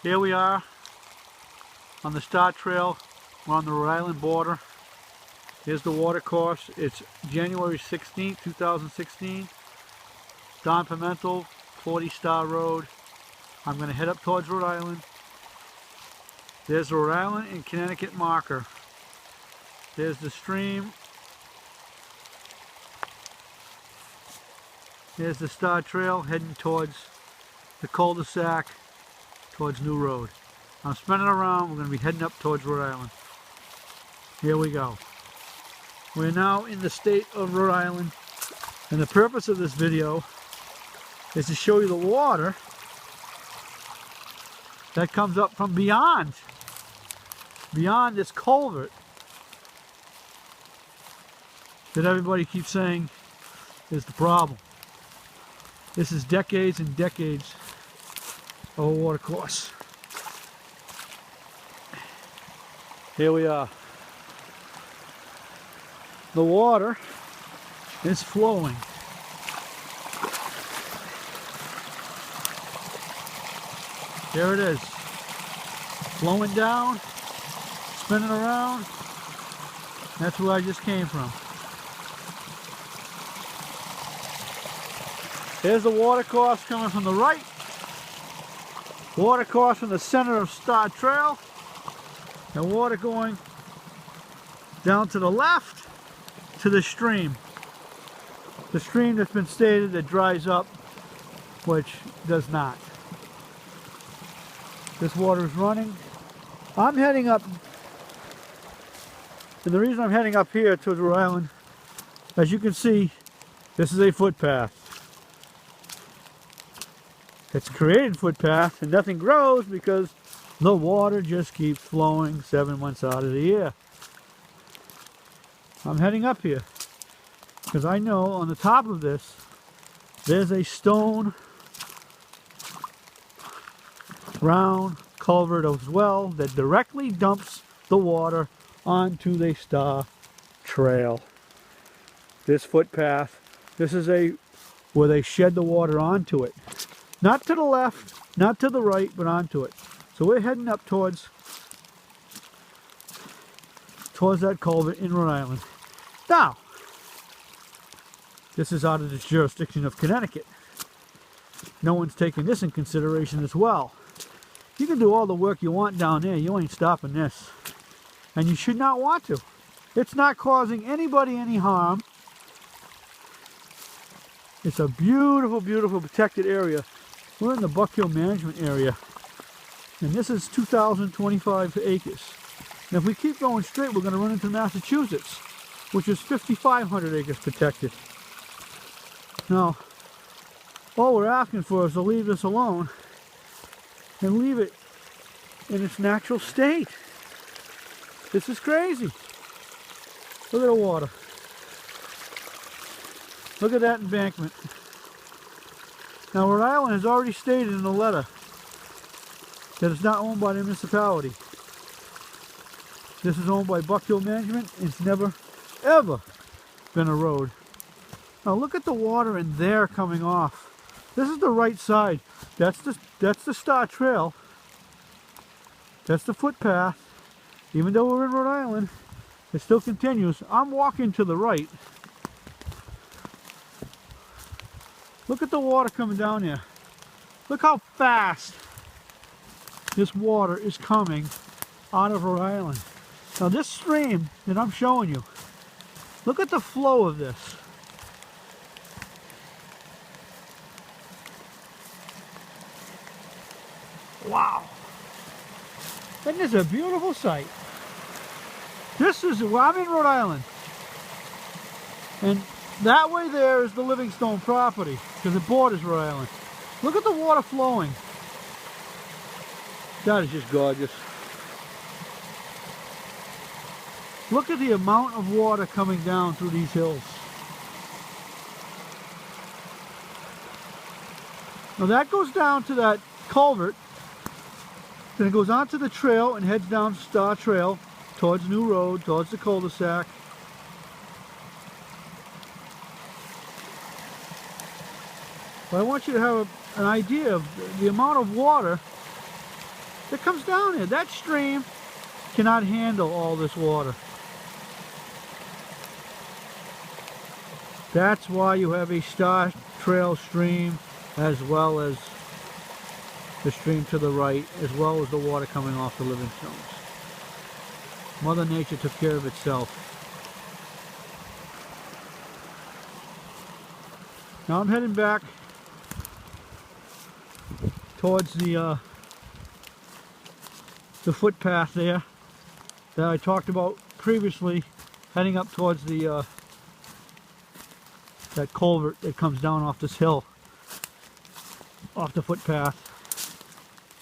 Here we are on the Starr Trail. We're on the Rhode Island border. Here's the water course. It's January 16th, 2016. Don Pimental, 40 Starr Road. I'm going to head up towards Rhode Island. There's the Rhode Island and Connecticut marker. There's the stream. There's the Starr Trail heading towards the cul-de-sac, towards New Road. I'm spinning around. We're going to be heading up towards Rhode Island. Here we go. We're now in the state of Rhode Island, and the purpose of this video is to show you the water that comes up from beyond this culvert that everybody keeps saying is the problem. This is decades and decades of a water course. Here we are. The water is flowing. There it is. Flowing down, spinning around. That's where I just came from. There's the water course coming from the right. Water course from the center of Starr Trail. And water going down to the left to the stream. The stream that's been stated that dries up, which does not. This water is running. I'm heading up, and the reason I'm heading up here to Rhode Island, as you can see, this is a footpath. It's a created footpath, and nothing grows because the water just keeps flowing 7 months out of the year. I'm heading up here because I know on the top of this there's a stone round culvert as well that directly dumps the water onto the Starr Trail. This footpath, this is where they shed the water onto it. Not to the left, not to the right, but onto it. So we're heading up towards that culvert in Rhode Island. Now, this is out of the jurisdiction of Connecticut. No one's taking this in consideration as well. You can do all the work you want down there. You ain't stopping this. And you should not want to. It's not causing anybody any harm. It's a beautiful, beautiful protected area. We're in the Buck Hill Management Area. And this is 2,025 acres. And if we keep going straight, we're going to run into Massachusetts, which is 5,500 acres protected. Now, all we're asking for is to leave this alone and leave it in its natural state. This is crazy. Look at the water. Look at that embankment. Now, Rhode Island has already stated in the letter that it's not owned by the municipality. This is owned by Buck Hill Management. It's never, ever been a road. Now look at the water in there coming off. This is the right side. That's the Starr Trail. That's the footpath. Even though we're in Rhode Island, it still continues. I'm walking to the right. Look at the water coming down here. Look how fast this water is coming out of Rhode Island. Now this stream that I'm showing you, look at the flow of this. Wow. Isn't this a beautiful sight? This is, well, I'm in Rhode Island. And that way there is the Livingstone property, because it borders Rhode Island. Look at the water flowing. That is just gorgeous. Look at the amount of water coming down through these hills. Now that goes down to that culvert. Then it goes onto the trail and heads down Starr Trail towards New Road, towards the cul-de-sac. But I want you to have an idea of the amount of water that comes down here. That stream cannot handle all this water. That's why you have a Starr Trail stream, as well as the stream to the right, as well as the water coming off the Livingstones. Mother Nature took care of itself. Now I'm heading back towards the footpath there that I talked about previously, heading up towards the that culvert that comes down off this hill, off the footpath,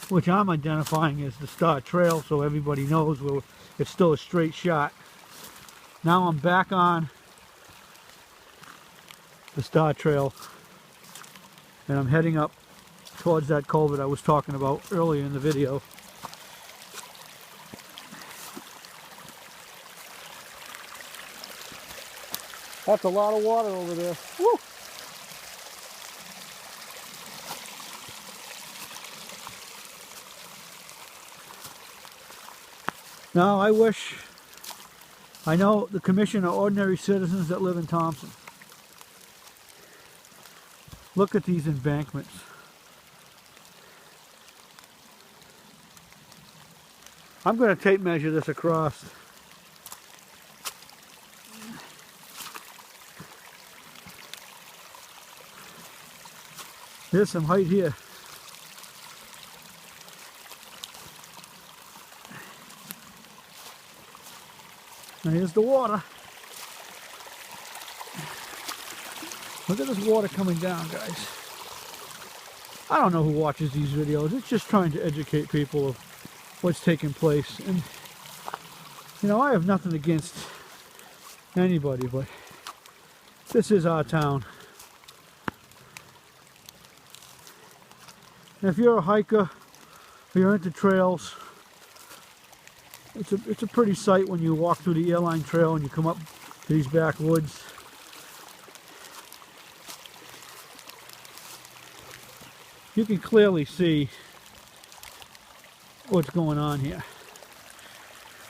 which I'm identifying as the Starr Trail, so everybody knows it's still a straight shot. Now I'm back on the Starr Trail, and I'm heading up towards that culvert I was talking about earlier in the video. That's a lot of water over there. Woo! Now I know the Commission are ordinary citizens that live in Thompson. Look at these embankments. I'm going to tape measure this across. There's some height here. Now here's the water. Look at this water coming down, guys. I don't know who watches these videos. It's just trying to educate people of what's taking place. And, you know, I have nothing against anybody, but this is our town. And if you're a hiker, or you're into trails, it's a pretty sight when you walk through the Airline Trail and you come up to these backwoods. You can clearly see what's going on here.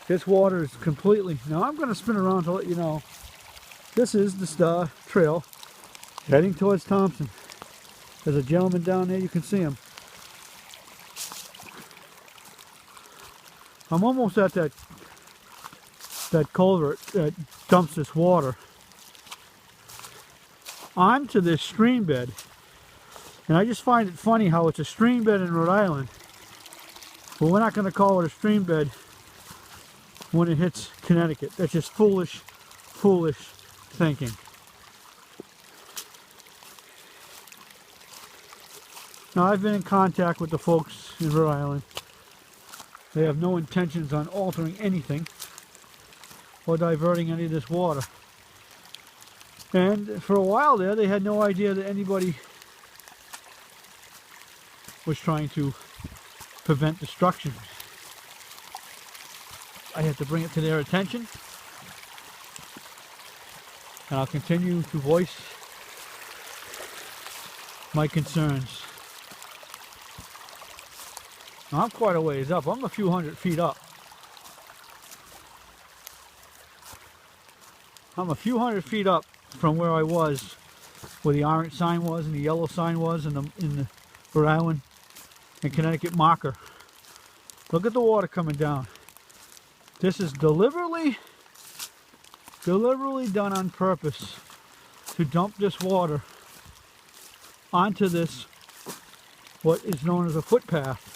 This water is completely... Now I'm going to spin around to let you know. This is the Starr Trail heading towards Thompson. There's a gentleman down there, you can see him. I'm almost at that culvert that dumps this water onto this stream bed. And I just find it funny how it's a stream bed in Rhode Island, but we're not going to call it a stream bed when it hits Connecticut. That's just foolish, foolish thinking. Now I've been in contact with the folks in Rhode Island. They have no intentions on altering anything or diverting any of this water. And for a while there, they had no idea that anybody was trying to prevent destruction. I had to bring it to their attention, and I'll continue to voice my concerns. Now, I'm quite a ways up. I'm a few hundred feet up. I'm a few hundred feet up from where I was, where the orange sign was and the yellow sign was in the Rhode Island and Connecticut marker. Look at the water coming down. This is deliberately done on purpose to dump this water onto this, what is known as a footpath.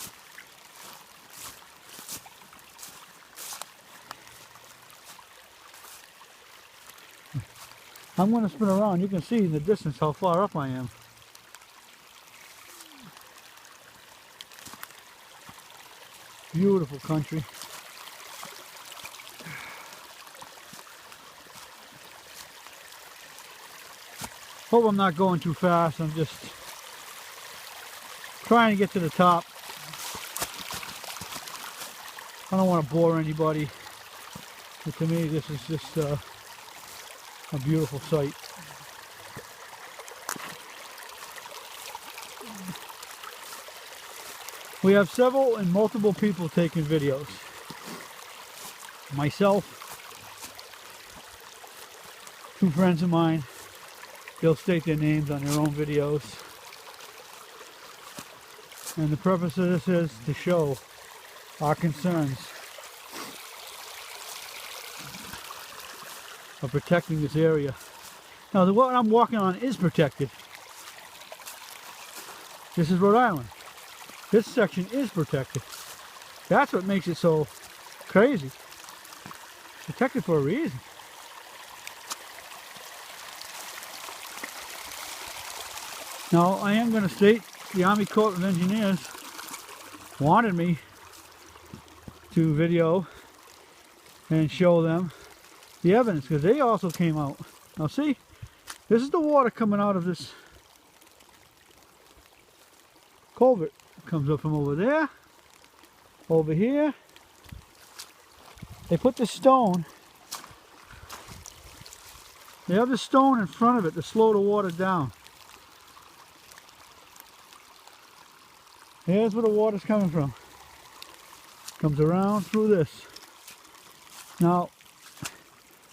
I'm going to spin around. You can see in the distance how far up I am. Beautiful country. Hope I'm not going too fast. I'm just trying to get to the top. I don't want to bore anybody. But to me, this is just a beautiful sight. We have several and multiple people taking videos. Myself, two friends of mine, they'll state their names on their own videos. And the purpose of this is to show our concerns of protecting this area. Now, what I'm walking on is protected. This is Rhode Island. This section is protected. That's what makes it so crazy. It's protected for a reason. Now, I am going to state the Army Corps of Engineers wanted me to video and show them the evidence, because they also came out. Now see, this is the water coming out of this culvert. It comes up from over there, over here. They put the stone, they have the stone in front of it to slow the water down. Here's where the water's coming from. Comes around through this. Now,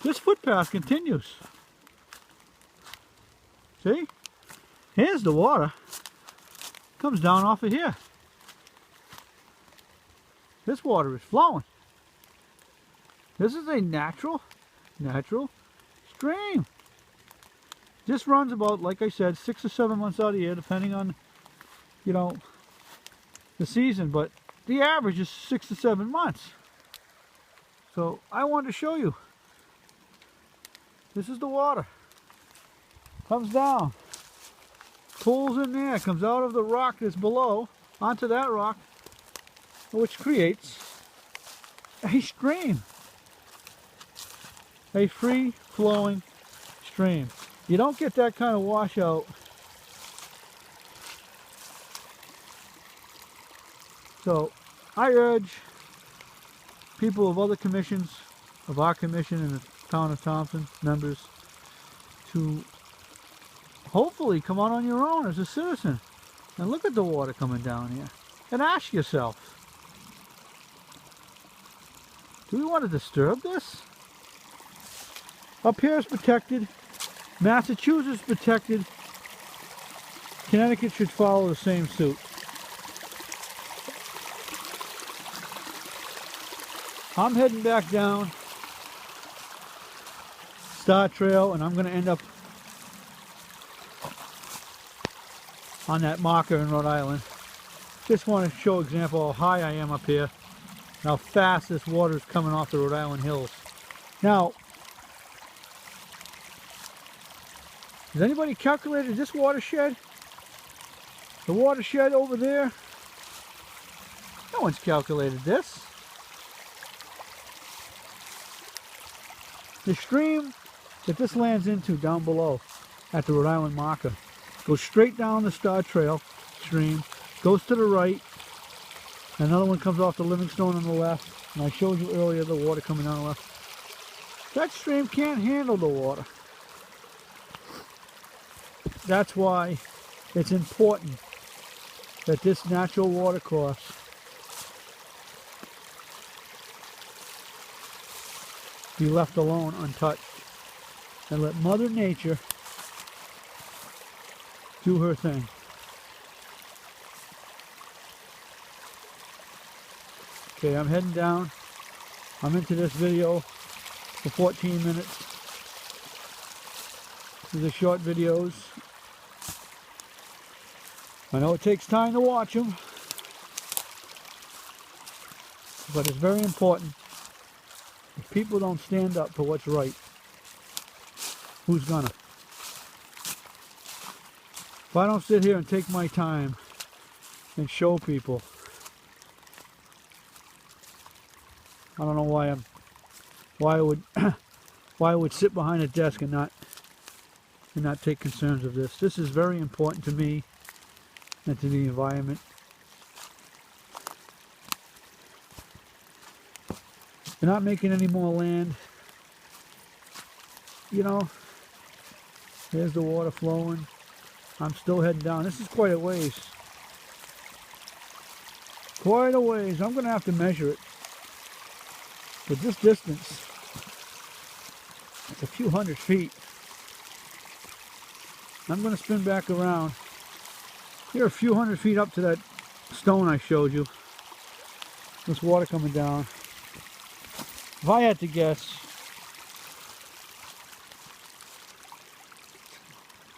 this footpath continues. See? Here's the water. Comes down off of here. This water is flowing. This is a natural stream. This runs about, like I said, 6 or 7 months out of the year, depending on, you know, the season, but the average is 6 to 7 months. So I wanted to show you. This is the water. Comes down, pulls in there, comes out of the rock that's below onto that rock, which creates a stream, a free flowing stream. You don't get that kind of washout. So I urge people of other commissions, of our commission in the town of Thompson, members, to hopefully come out on your own as a citizen and look at the water coming down here and ask yourself, do we want to disturb this? Up here is protected, Massachusetts protected, Connecticut should follow the same suit. I'm heading back down Starr Trail, and I'm going to end up on that marker in Rhode Island. Just want to show example how high I am up here, and how fast this water is coming off the Rhode Island hills. Now, has anybody calculated this watershed? The watershed over there? No one's calculated this. The stream that this lands into down below at the Rhode Island marker goes straight down the Starr Trail stream, goes to the right, another one comes off the Livingstone on the left, and I showed you earlier the water coming down the left. That stream can't handle the water. That's why it's important that this natural water course be left alone, untouched, and let Mother Nature do her thing. Okay, I'm heading down. I'm into this video for 14 minutes. These are short videos. I know it takes time to watch them, but it's very important. If people don't stand up for what's right, who's gonna? If I don't sit here and take my time and show people, I don't know why I would sit behind a desk and not take concerns of this. This is very important to me and to the environment. They're not making any more land. You know, there's the water flowing. I'm still heading down. This is quite a ways. quite a ways. I'm going to have to measure it. But this distance, it's a few hundred feet. I'm going to spin back around. You're a few hundred feet up to that stone I showed you. This water coming down. If I had to guess,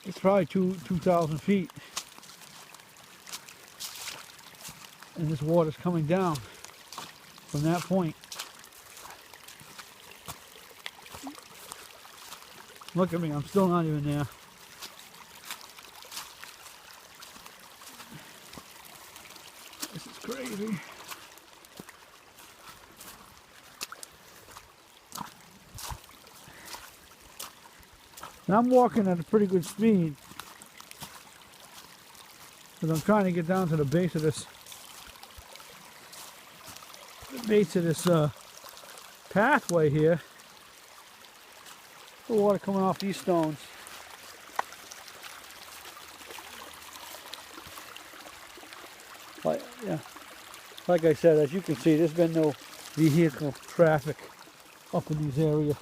it's probably 2,000 feet. And this water's coming down from that point. Look at me, I'm still not even there. This is crazy. And I'm walking at a pretty good speed because I'm trying to get down to the base of this pathway here. The water coming off these stones. Like I said, as you can see, there's been no vehicle traffic up in these areas.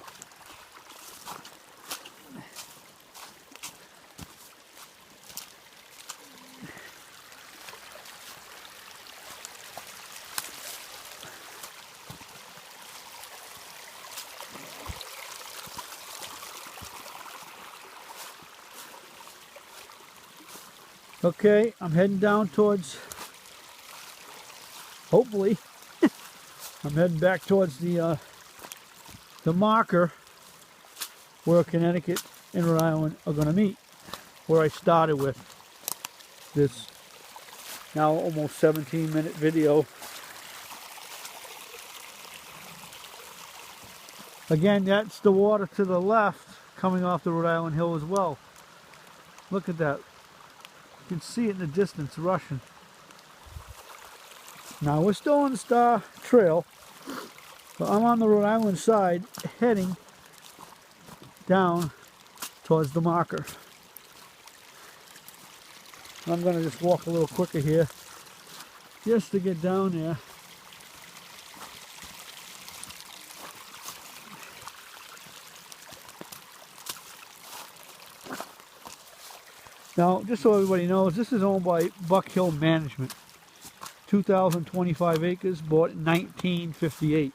Okay, I'm heading down towards, hopefully, I'm heading back towards the marker where Connecticut and Rhode Island are going to meet, where I started with this now almost 17-minute video. Again, that's the water to the left coming off the Rhode Island Hill as well. Look at that. You can see it in the distance rushing. Now we're still on the Starr Trail, but I'm on the Rhode Island side heading down towards the marker. I'm going to just walk a little quicker here just to get down there. Now, just so everybody knows, this is owned by Buck Hill Management. 2,025 acres, bought in 1958.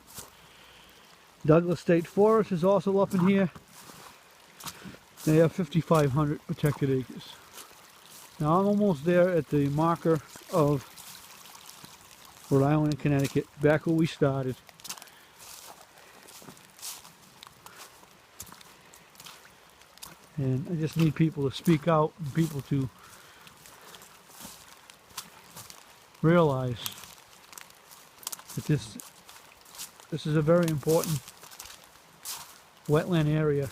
Douglas State Forest is also up in here. They have 5,500 protected acres. Now, I'm almost there at the marker of Rhode Island and Connecticut, back where we started. And I just need people to speak out and people to realize that this is a very important wetland area.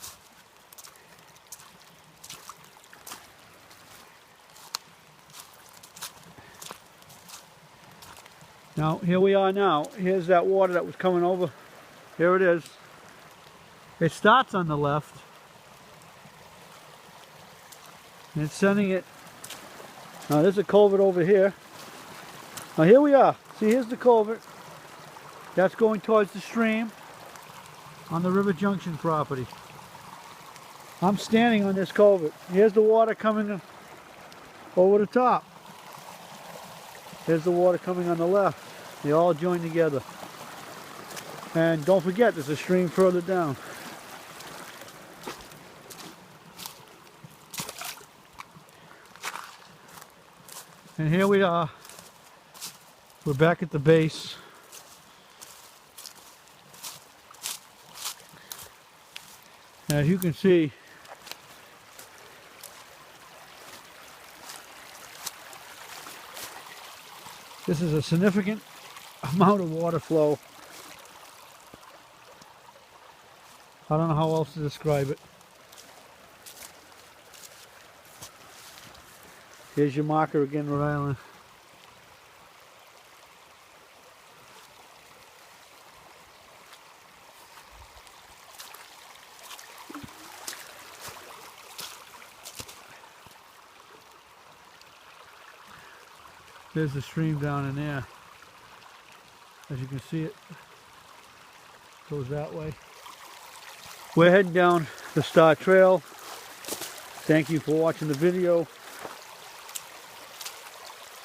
Now, here we are now. Here's that water that was coming over. Here it is. It starts on the left. And it's sending it. Now there's a culvert over here. Now here we are. See, here's the culvert. That's going towards the stream on the River Junction property. I'm standing on this culvert. Here's the water coming over the top. Here's the water coming on the left. They all join together. And don't forget, there's a stream further down. And here we are. We're back at the base. As you can see, this is a significant amount of water flow. I don't know how else to describe it. Here's your marker again, Rhode Island. There's the stream down in there. As you can see, it goes that way. We're heading down the Starr Trail. Thank you for watching the video.